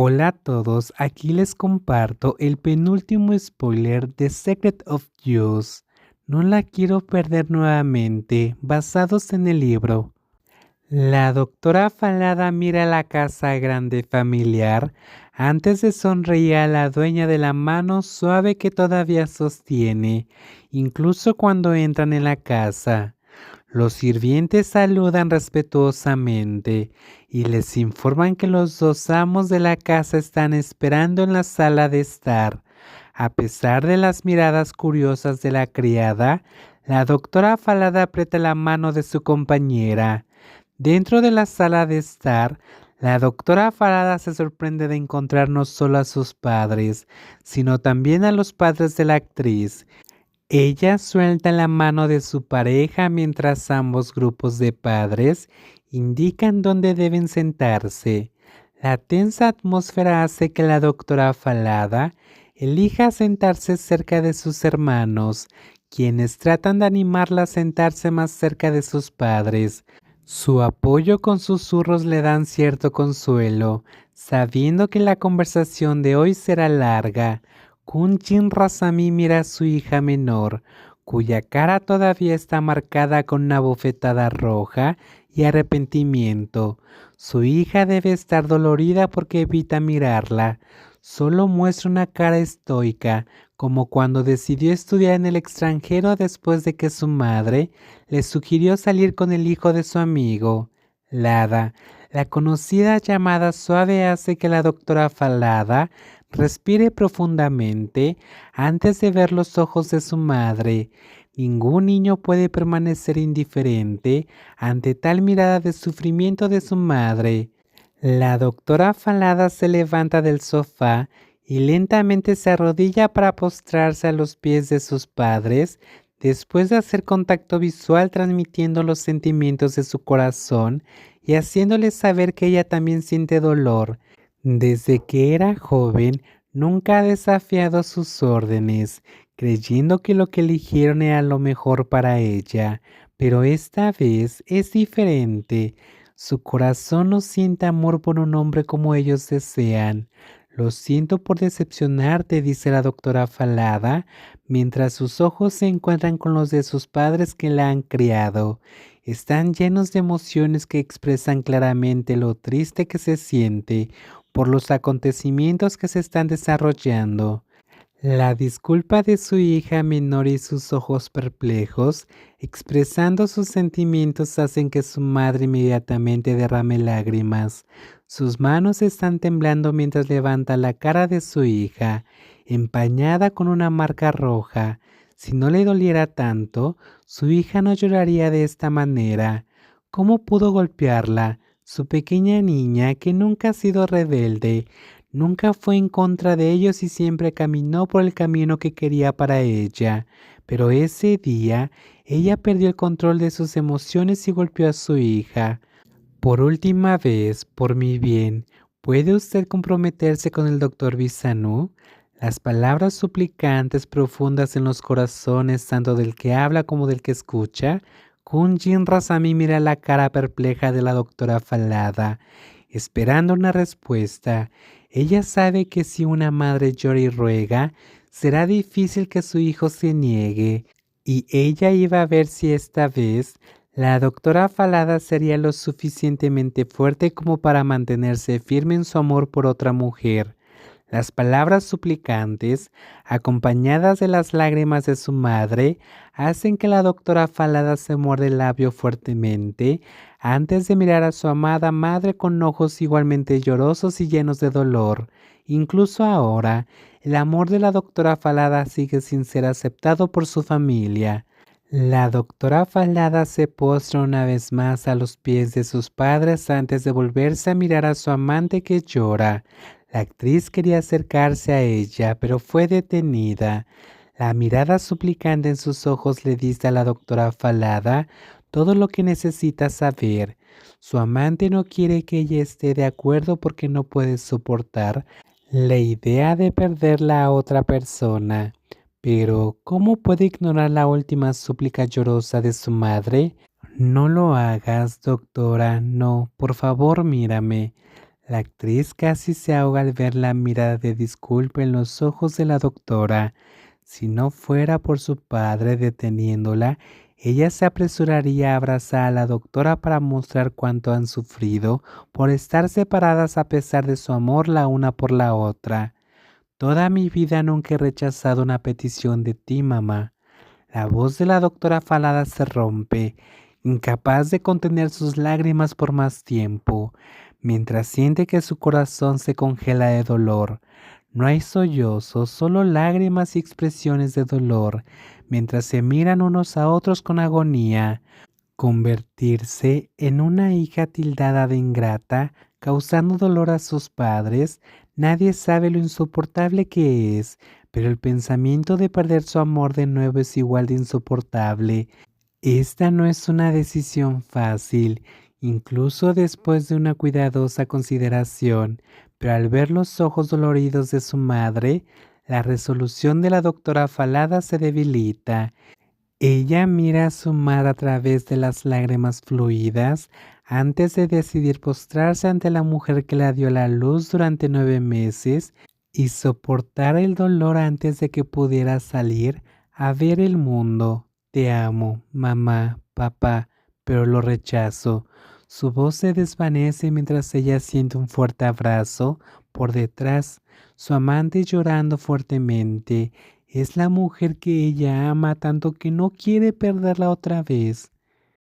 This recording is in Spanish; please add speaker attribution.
Speaker 1: Hola a todos, aquí les comparto el penúltimo spoiler de Secret of Use. No la quiero perder nuevamente, basados en el libro. La doctora Falada mira la casa grande familiar antes de sonreír a la dueña de la mano suave que todavía sostiene, incluso cuando entran en la casa. Los sirvientes saludan respetuosamente y les informan que los dos amos de la casa están esperando en la sala de estar. A pesar de las miradas curiosas de la criada, la doctora Falada aprieta la mano de su compañera. Dentro de la sala de estar, la doctora Falada se sorprende de encontrar no solo a sus padres, sino también a los padres de la actriz. Ella suelta la mano de su pareja mientras ambos grupos de padres indican dónde deben sentarse. La tensa atmósfera hace que la doctora Falada elija sentarse cerca de sus hermanos, quienes tratan de animarla a sentarse más cerca de sus padres. Su apoyo con susurros le dan cierto consuelo, sabiendo que la conversación de hoy será larga. Kunchin Rasami mira a su hija menor, cuya cara todavía está marcada con una bofetada roja y arrepentimiento. Su hija debe estar dolorida porque evita mirarla. Solo muestra una cara estoica, como cuando decidió estudiar en el extranjero después de que su madre le sugirió salir con el hijo de su amigo. Lada, la conocida llamada suave hace que la doctora Falada respire profundamente antes de ver los ojos de su madre. Ningún niño puede permanecer indiferente ante tal mirada de sufrimiento de su madre. La doctora Falada se levanta del sofá y lentamente se arrodilla para postrarse a los pies de sus padres, después de hacer contacto visual transmitiendo los sentimientos de su corazón y haciéndoles saber que ella también siente dolor. Desde que era joven, nunca ha desafiado sus órdenes, creyendo que lo que eligieron era lo mejor para ella, pero esta vez es diferente. Su corazón no siente amor por un hombre como ellos desean. Lo siento por decepcionarte, dice la doctora Falada, mientras sus ojos se encuentran con los de sus padres que la han criado. Están llenos de emociones que expresan claramente lo triste que se siente por los acontecimientos que se están desarrollando. La disculpa de su hija menor y sus ojos perplejos, expresando sus sentimientos, hacen que su madre inmediatamente derrame lágrimas. Sus manos están temblando mientras levanta la cara de su hija, empañada con una marca roja. Si no le doliera tanto, su hija no lloraría de esta manera. ¿Cómo pudo golpearla? Su pequeña niña, que nunca ha sido rebelde, nunca fue en contra de ellos y siempre caminó por el camino que quería para ella. Pero ese día, ella perdió el control de sus emociones y golpeó a su hija. Por última vez, por mi bien, ¿puede usted comprometerse con el doctor Bisanu? Las palabras suplicantes profundas en los corazones tanto del que habla como del que escucha. Kunjin Rasami mira la cara perpleja de la doctora Falada, esperando una respuesta. Ella sabe que si una madre llora y ruega, será difícil que su hijo se niegue, y ella iba a ver si esta vez la doctora Falada sería lo suficientemente fuerte como para mantenerse firme en su amor por otra mujer. Las palabras suplicantes, acompañadas de las lágrimas de su madre, hacen que la doctora Falada se muerde el labio fuertemente antes de mirar a su amada madre con ojos igualmente llorosos y llenos de dolor. Incluso ahora, el amor de la doctora Falada sigue sin ser aceptado por su familia. La doctora Falada se postra una vez más a los pies de sus padres antes de volverse a mirar a su amante que llora. La actriz quería acercarse a ella, pero fue detenida. La mirada suplicante en sus ojos le dice a la doctora Falada todo lo que necesita saber. Su amante no quiere que ella esté de acuerdo porque no puede soportar la idea de perderla a otra persona. Pero, ¿cómo puede ignorar la última súplica llorosa de su madre? No lo hagas, doctora, no, por favor, mírame. La actriz casi se ahoga al ver la mirada de disculpa en los ojos de la doctora. Si no fuera por su padre deteniéndola, ella se apresuraría a abrazar a la doctora para mostrar cuánto han sufrido por estar separadas a pesar de su amor la una por la otra. Toda mi vida nunca he rechazado una petición de ti, mamá. La voz de la doctora Falada se rompe, incapaz de contener sus lágrimas por más tiempo, mientras siente que su corazón se congela de dolor. No hay sollozos, solo lágrimas y expresiones de dolor, mientras se miran unos a otros con agonía. Convertirse en una hija tildada de ingrata, causando dolor a sus padres, nadie sabe lo insoportable que es, pero el pensamiento de perder su amor de nuevo es igual de insoportable. Esta no es una decisión fácil, incluso después de una cuidadosa consideración, pero al ver los ojos doloridos de su madre, la resolución de la doctora Falada se debilita. Ella mira a su madre a través de las lágrimas fluidas antes de decidir postrarse ante la mujer que la dio a la luz durante 9 meses y soportar el dolor antes de que pudiera salir a ver el mundo. Te amo, mamá, papá, pero lo rechazo. Su voz se desvanece mientras ella siente un fuerte abrazo por detrás, su amante llorando fuertemente. Es la mujer que ella ama tanto que no quiere perderla otra vez.